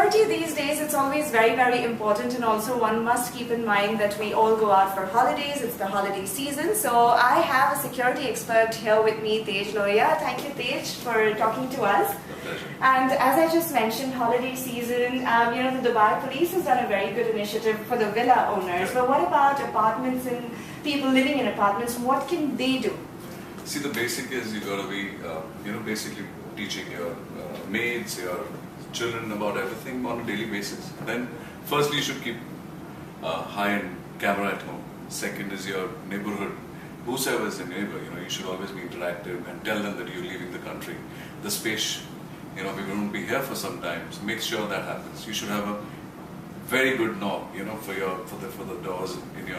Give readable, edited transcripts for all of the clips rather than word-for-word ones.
Security these days, it's always very, very important, and also one must keep in mind that we all go out for holidays. It's the holiday season. So I have a security expert here with me, Tej Lohia. Thank you, Tej, for talking to us. And as I just mentioned, holiday season, the Dubai police has done a very good initiative for the villa owners. But what about apartments and people living in apartments? What can they do? See, the basic is you got to be, basically teaching your maids, your children about everything on a daily basis. Then, firstly, you should keep high-end camera at home. Second is your neighborhood. Whosoever is a neighbor, you should always be interactive and tell them that you're leaving the country. The space, we won't be here for some time. So make sure that happens. You should have a very good knob, for the doors in your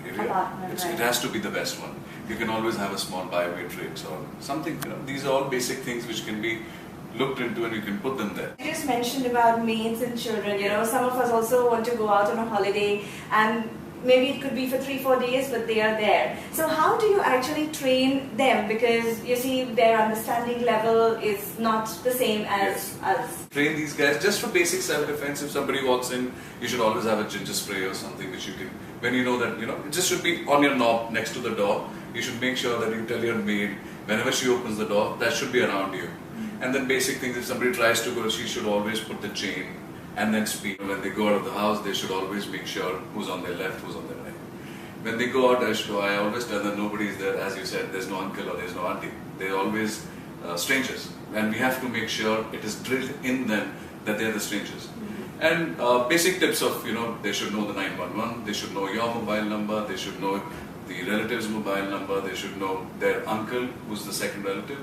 area. Apartment, right. It has to be the best one. You can always have a small biometrics or something. These are all basic things which can be looked into and you can put them there. You just mentioned about maids and children. Some of us also want to go out on a holiday, and maybe it could be for 3-4 days, but they are there. So how do you actually train them? Because you see, their understanding level is not the same as us. Train these guys just for basic self-defense. If somebody walks in, you should always have a ginger spray or something which you can, when you know that, it just should be on your knob next to the door. You should make sure that you tell your maid, whenever she opens the door, that should be around you. And then basic things, if somebody tries to go, she should always put the chain and then speak. When they go out of the house, they should always make sure who's on their left, who's on their right. When they go out, I always tell them nobody is there. As you said, there's no uncle or there's no auntie. They're always strangers. And we have to make sure it is drilled in them that they're the strangers. And basic tips of, they should know the 911, they should know your mobile number, they should know the relative's mobile number, they should know their uncle, who's the second relative.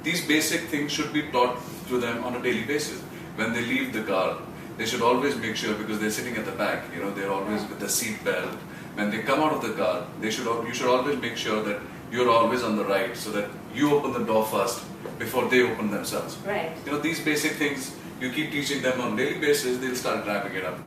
These basic things should be taught to them on a daily basis. When they leave the car, they should always make sure, because they're sitting at the back, they're always with the seat belt. When they come out of the car, you should always make sure that you're always on the right, so that you open the door first before they open themselves. Right. These basic things, you keep teaching them on a daily basis, they'll start grabbing it up.